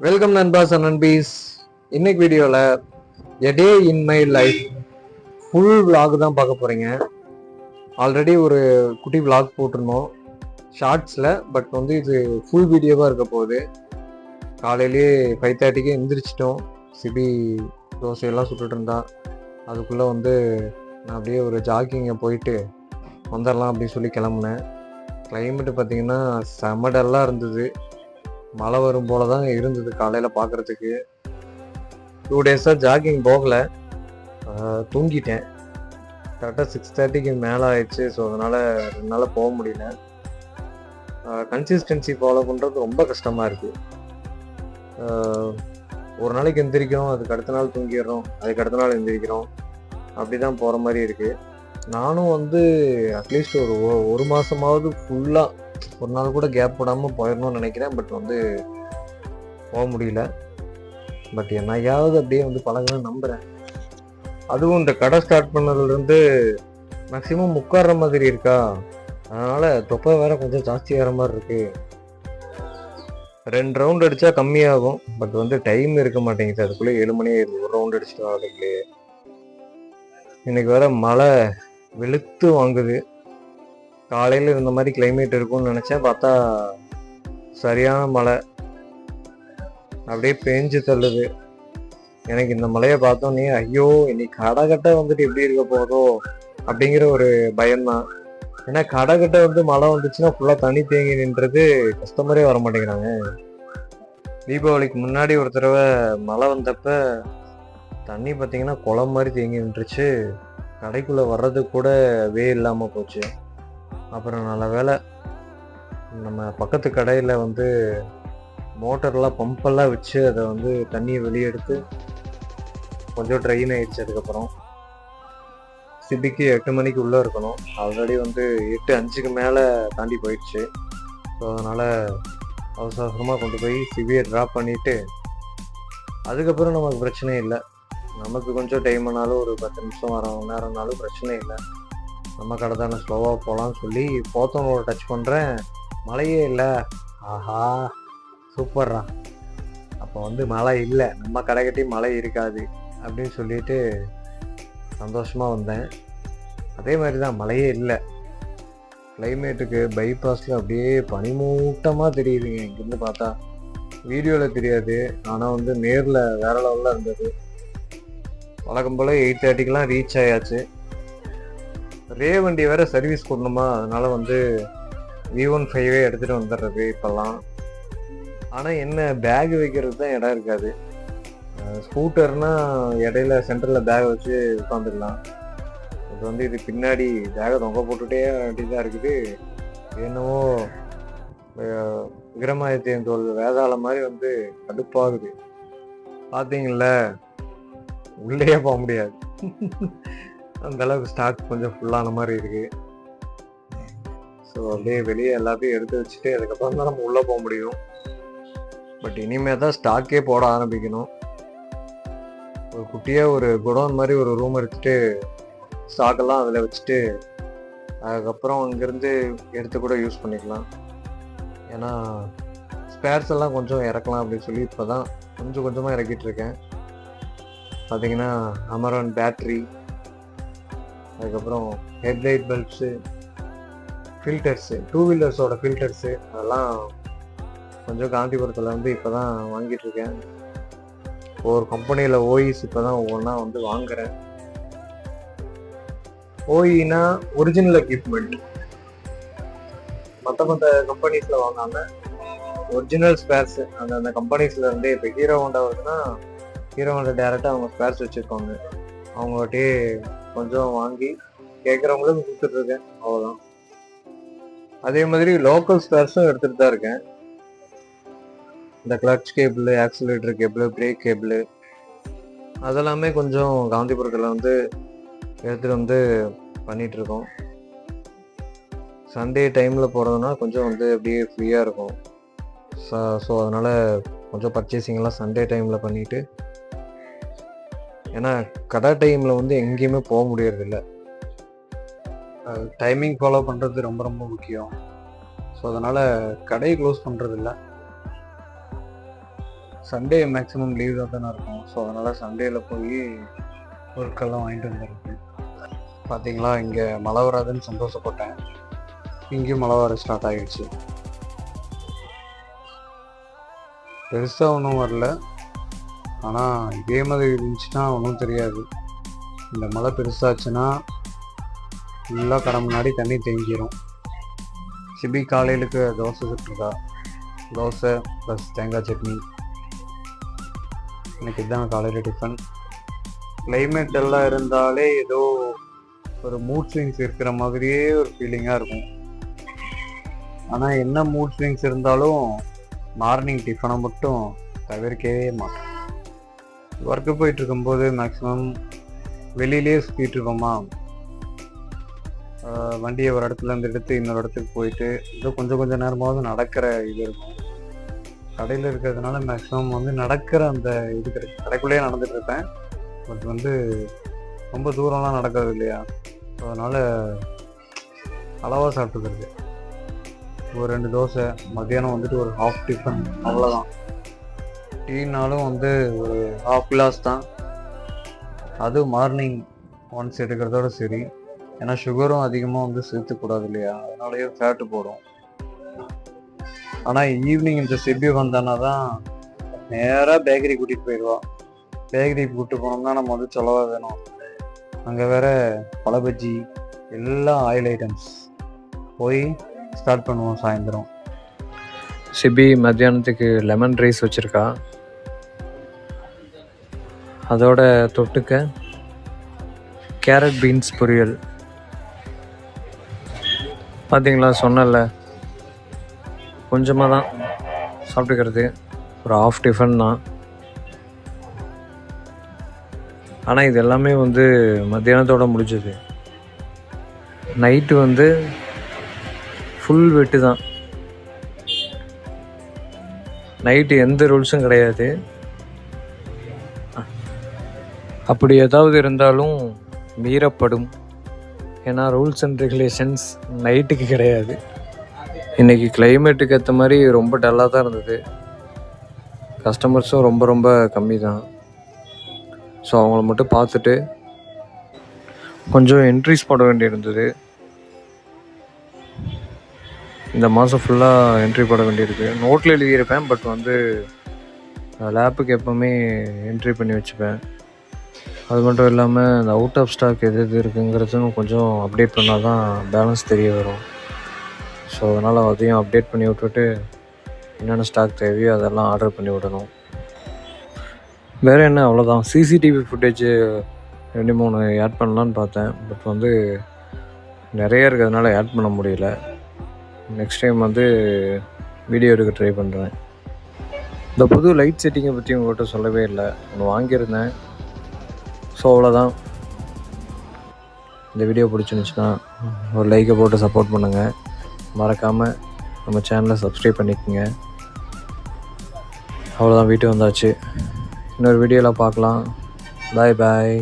Welcome நண்பாஸ் and நண்பீஸ். இன்னைக்கு வீடியோவில் a day in my life full vlog தான் பார்க்க போகிறீங்க. ஆல்ரெடி ஒரு குட்டி விளாக் போட்டிருந்தோம் ஷார்ட்ஸில், பட் வந்து இது ஃபுல் வீடியோவாக இருக்க போகுது. காலையிலேயே 5:30க்கு எந்திரிச்சிட்டோம். சிபி தோசையெல்லாம் சுட்டுட்டு இருந்தா, அதுக்குள்ளே வந்து நான் அப்படியே ஒரு ஜாக்கிங்கை போயிட்டு வந்துடலாம் அப்படின்னு சொல்லி கிளம்புனேன். கிளைமேட்டு பார்த்தீங்கன்னா செம டல்லாக இருந்தது. மழை வரும் போல தான் இருந்தது காலையில் பார்க்குறதுக்கு. 2 டேஸாக ஜாகிங் போகலை, தூங்கிட்டேன். கரெக்டாக 6:30க்கு மேலே ஆயிடுச்சு. ஸோ அதனால் 2 நாள் போக முடியல. கன்சிஸ்டன்சி ஃபாலோ பண்ணுறது ரொம்ப கஷ்டமாக இருக்குது. ஒரு நாளைக்கு எந்திரிக்கிறோம், அதுக்கு அடுத்த நாள் தூங்கிடுறோம், அதுக்கு அடுத்த நாள் எந்திரிக்கிறோம், அப்படி தான் போகிற மாதிரி இருக்குது. நானும் வந்து அட்லீஸ்ட் ஒரு மாதமாவது ஃபுல்லாக ஒரு நாள் கூட கேப் போடாமல் போயிடணும்னு நினைக்கிறேன். பட் வந்து போக முடியல. பட் என்னையாவது அப்படியே வந்து பழகணும்னு நம்புகிறேன். அதுவும் இந்த கடை ஸ்டார்ட் பண்ணதுலேருந்து மேக்ஸிமம் உட்கார்ற மாதிரி இருக்கா, அதனால் தொப்பை வேற கொஞ்சம் ஜாஸ்தியாகிற மாதிரி இருக்கு. 2 ரவுண்ட் அடித்தா கம்மியாகும், பட் வந்து டைம் இருக்க மாட்டேங்குது. அதுக்குள்ளே 7 மணி ஆயிடுது ஒரு ரவுண்ட் அடிச்சுட்டு வரதுக்குள்ளேயே. இன்னைக்கு வேற மழை வெளுத்து வாங்குது. காலையில் இருந்த மாதிரி கிளைமேட் இருக்கும்னு நினச்சேன், பார்த்தா சரியான மழை அப்படியே பேஞ்சு தள்ளுது. எனக்கு இந்த மழையை பார்த்தோன்னே ஐயோ இன்னைக்கு கடைகட்டை வந்துட்டு எப்படி இருக்க போதோ அப்படிங்கிற ஒரு பயம்தான். ஏன்னா கடைகட்டை வந்து மழை வந்துச்சுன்னா ஃபுல்லாக தண்ணி தேங்கி நின்றது, கஸ்டமரே வர மாட்டேங்கிறாங்க. தீபாவளிக்கு முன்னாடி ஒரு தடவை மழை வந்தப்ப தண்ணி பார்த்தீங்கன்னா குளம் மாதிரி தேங்கி நின்றுச்சு. கடைக்குள்ளே வர்றது கூட வே இல்லாமல் போச்சு. அப்புறம் நல்ல வேலை நம்ம பக்கத்து கடையில் வந்து மோட்டர்லாம் பம்பெல்லாம் வச்சு அதை வந்து தண்ணியை வெளியே எடுத்து கொஞ்சம் ட்ரெயின் ஆயிடுச்சு. அதுக்கப்புறம் சிபிக்கு 8 மணிக்கு உள்ளே இருக்கணும். ஆல்ரெடி வந்து 8:05க்கு மேலே தாண்டி போயிடுச்சு. ஸோ அதனால் அவசரமாக கொண்டு போய் சிபியை ட்ராப் பண்ணிவிட்டு அதுக்கப்புறம் நமக்கு பிரச்சனை இல்லை. நமக்கு கொஞ்சம் டைம் ஆனாலும் ஒரு 10 நிமிஷம் நேரம்னாலும் பிரச்சனை இல்லை. நம்ம கடை தானே, ஸ்லோவாக போகலான்னு சொல்லி போத்தனோட டச் பண்ணுறேன். மழையே இல்லை. ஆஹா சூப்பர்ரா, அப்போ வந்து மழை இல்லை, நம்ம கடைக்கிட்டே மழை இருக்காது அப்படின்னு சொல்லிட்டு சந்தோஷமாக வந்தேன். அதே மாதிரி தான் மழையே இல்லை. கிளைமேட்டுக்கு பைபாஸில் அப்படியே பனிமூட்டமாக தெரியுதுங்க இங்கேருந்து பார்த்தா. வீடியோவில் தெரியாது, ஆனால் வந்து நேரில் வேற லெவலில் இருந்தது. வழக்கம் போல் 8:30க்கெலாம் ரீச் ஆயாச்சு. ரே வண்டி வேற சர்வீஸ் கொடுக்கணுமா, அதனால வந்து V15 எடுத்துகிட்டு வந்துடுறது இப்போல்லாம். ஆனால் என்ன பேக் வைக்கிறது தான் இடம் இருக்காது. ஸ்கூட்டர்னா இடையில சென்டரில் பேக் வச்சு உட்காந்துக்கலாம். இது வந்து இது பின்னாடி பேகை தொங்க போட்டுகிட்டே வேண்டியதாக இருக்குது. என்னவோ விக்ரமாதித்யன் தோல் வேதாளம் மாதிரி வந்து கடுப்பாகுது. பார்த்தீங்கள, உள்ளேயே போக முடியாது. அந்த அளவுக்கு ஸ்டாக் கொஞ்சம் ஃபுல்லான மாதிரி இருக்கு. ஸோ அப்படியே வெளியே எல்லாத்தையும் எடுத்து வச்சுட்டு அதுக்கப்புறம் தான் நம்ம உள்ளே போக முடியும். பட் இனிமேல் தான் ஸ்டாக்கே போட ஆரம்பிக்கணும். ஒரு குட்டியாக ஒரு குடோன் மாதிரி ஒரு ரூம் எடுத்துட்டு ஸ்டாக்கெல்லாம் அதில் வச்சுட்டு அதுக்கப்புறம் அங்கேருந்து எடுத்து கூட யூஸ் பண்ணிக்கலாம். ஏன்னா ஸ்பேர்ஸ் எல்லாம் கொஞ்சம் இறக்கலாம் அப்படின்னு சொல்லி இப்போ தான் கொஞ்சம் கொஞ்சமாக இறக்கிட்டு இருக்கேன். பார்த்தீங்கன்னா அமரான் பேட்ரி, அதுக்கப்புறம் ஹெட்லைட் பல்ப்ஸு, ஃபில்டர்ஸு, 2 வீலர்ஸோட ஃபில்டர்ஸு, அதெல்லாம் கொஞ்சம் காந்திபுரத்தில் வந்து இப்போ தான் வாங்கிட்டுருக்கேன். ஒரு கம்பெனியில் ஓஇஸ் இப்போ தான் ஒவ்வொன்றா வந்து வாங்குகிறேன். ஓஇனா ஒரிஜினல் எக்யூப்மெண்ட். மற்ற கம்பெனிஸில் வாங்காமல் ஒரிஜினல் ஸ்பேர்ஸு அந்த கம்பெனிஸில் இருந்து இப்போ ஹீரோ ஹோண்டா வருதுன்னா ஹீரோ ஹோண்டா டேரெக்டாக அவங்க ஸ்பேர்ஸ் வச்சுருக்காங்க. அவங்ககிட்டே கொஞ்சம் வாங்கி கேட்குறவங்களுக்கு கொடுத்துட்ருக்கேன், அவ்வளோதான். அதே மாதிரி லோக்கல் ஸ்பேர்ஸும் எடுத்துகிட்டு தான் இருக்கேன். இந்த clutch cable, oscillator cable, break cable அதெல்லாமே கொஞ்சம் காந்திபுரத்தில் வந்து எடுத்துகிட்டு வந்து பண்ணிகிட்ருக்கோம். சண்டே டைமில் போகிறதுனா கொஞ்சம் வந்து அப்படியே ஃப்ரீயாக இருக்கும். ஸோ அதனால் கொஞ்சம் பர்ச்சேசிங்கெல்லாம் சண்டே டைமில் பண்ணிவிட்டு, ஏன்னா கடை டைமில் வந்து எங்கேயுமே போக முடியறதில்ல. டைமிங் ஃபாலோ பண்ணுறது ரொம்ப ரொம்ப முக்கியம். ஸோ அதனால் கடையை க்ளோஸ் பண்ணுறதில்ல. சண்டே மேக்ஸிமம் லீவ் தான் தானே இருக்கும். ஸோ அதனால் சண்டேயில் போய் பொருட்கள்லாம் வாங்கிட்டு வந்துருக்கு. பார்த்தீங்களா, இங்கே மழை வராதுன்னு சந்தோஷப்பட்டேன். இங்கேயும் மழை வர ஸ்டார்ட் ஆகிடுச்சு. பெருசாக ஒன்றும் வரல, ஆனால் இதே மாதிரி இருந்துச்சுன்னா ஒன்றும் தெரியாது. இந்த மழை பெருசாச்சுன்னா ஃபுல்லாக கடை முன்னாடி தண்ணி தேங்கிடும். சிபி காலையிலுக்கு தோசை சுட்டுருக்கா. தோசை ப்ளஸ் தேங்காய் சட்னி. எனக்கு இதுதான் காலையில் டிஃபன். கிளைமேட் எல்லாம் இருந்தாலே ஏதோ ஒரு மூட் ஸ்விங்ஸ் இருக்கிற மாதிரியே ஒரு ஃபீலிங்காக இருக்கும். ஆனால் என்ன மூட் ஸ்விங்ஸ் இருந்தாலும் மார்னிங் டிஃபனை மட்டும் தவிர்க்கவே மாட்டேன். ஒர்க்கு போயிட்டு இருக்கும்போது மேக்ஸிமம் வெளியிலே சுற்றிட்டு இருக்கோமா, வண்டியை ஒரு இடத்துல இருந்து எடுத்து இன்னொரு இடத்துக்கு போயிட்டு ஏதோ கொஞ்சம் நேரமாவது நடக்கிற இது இருக்கும். கடையில் இருக்கிறதுனால மேக்ஸிமம் நடக்கிற அந்த இது கிடைக்கும். கடைக்குள்ளேயே நடந்துட்டு இருப்பேன். பட் ரொம்ப தூரம்லாம் நடக்கிறது இல்லையா, ஸோ அதனால் அளவாக சாப்பிட்டுக்கிறது. ஒரு 2 தோசை, மத்தியானம் ஒரு ஹாஃப் டிஃபன், அவ்வளோதான். டீனாலும் ஒரு ஹாஃப் கிளாஸ் தான். அது மார்னிங் ஒன்ஸ் எடுக்கிறதோட சரி. ஏன்னா சுகரும் அதிகமாக சேர்த்துக்கூடாது இல்லையா, அதனாலேயே ஃபேட்டு போடும். ஆனால் ஈவினிங் இந்த சிபி வந்தானா தான் நேராக பேக்கரி கூட்டிகிட்டு போயிடுவா. பேக்கரிக்கு கூப்பிட்டு போனோம்னா நம்ம சொல்லவா வேணும். அங்கே வேற பழ பஜ்ஜி, எல்லாம் ஆயில் ஐட்டம்ஸ் போய் ஸ்டார்ட் பண்ணுவோம் சாயந்தரம். சிபி மத்தியானத்துக்கு லெமன் ரைஸ் வச்சுருக்கா. அதோட தொட்டுக்க கேரட் பீன்ஸ் பொரியல். பார்த்தீங்களா, சொன்னல கொஞ்சமாக தான் சாப்பிட்டுக்கிறது. ஒரு ஹாஃப் டிஃபன் தான். ஆனால் இது எல்லாமே மத்தியானத்தோட முடிஞ்சது. நைட்டு ஃபுல் வெட்டு தான். நைட்டு எந்த ரூல்ஸும் கிடையாது. அப்படி ஏதாவது இருந்தாலும் மீறப்படும். ஏன்னா ரூல்ஸ் அண்ட் ரெகுலேஷன்ஸ் நைட்டுக்கு கிடையாது. இன்றைக்கி கிளைமேட்டுக்கு ஏற்ற மாதிரி ரொம்ப டல்லாக தான் இருந்தது. கஸ்டமர்ஸும் ரொம்ப கம்மி தான். ஸோ அவங்கள மட்டும் பார்த்துட்டு கொஞ்சம் என்ட்ரிஸ் போட வேண்டியிருந்தது. இந்த மாதம் ஃபுல்லாக என்ட்ரி போட வேண்டியிருக்கு. நோட்டில் எழுதியிருப்பேன், பட் லேப்புக்கு எப்போவுமே என்ட்ரி பண்ணி வச்சுப்பேன். அது மட்டும் இல்லாமல் இந்த அவுட் ஆஃப் ஸ்டாக் எது இருக்குங்கிறதும் கொஞ்சம் அப்டேட் பண்ணால் தான் பேலன்ஸ் தெரிய வரும். ஸோ அதனால் அதையும் அப்டேட் பண்ணி விட்டுட்டு என்னென்ன ஸ்டாக் தேவையோ அதெல்லாம் ஆர்டர் பண்ணி விடணும். வேறு என்ன, அவ்வளோதான். சிசிடிவி ஃபுட்டேஜ் 2-3 ஆட் பண்ணலான்னு பார்த்தேன். பட் நிறைய இருக்கிறதுனால ஆட் பண்ண முடியல. நெக்ஸ்ட் டைம் வீடியோ எடுக்க ட்ரை பண்ணுறேன். இந்த புது லைட் செட்டிங்கை பற்றி உங்கள்கிட்ட சொல்லவே இல்லை. ஒன்று வாங்கியிருந்தேன். ஸோ அவ்வளோதான். இந்த வீடியோ பிடிச்சிருந்துச்சுன்னா ஒரு லைக்கை போட்டு சப்போர்ட் பண்ணுங்கள். மறக்காமல் நம்ம சேனலை சப்ஸ்கிரைப் பண்ணிக்கோங்க. அவ்வளோதான், வீட்டு வந்தாச்சு. இன்னொரு வீடியோவில் பார்க்கலாம். பாய்.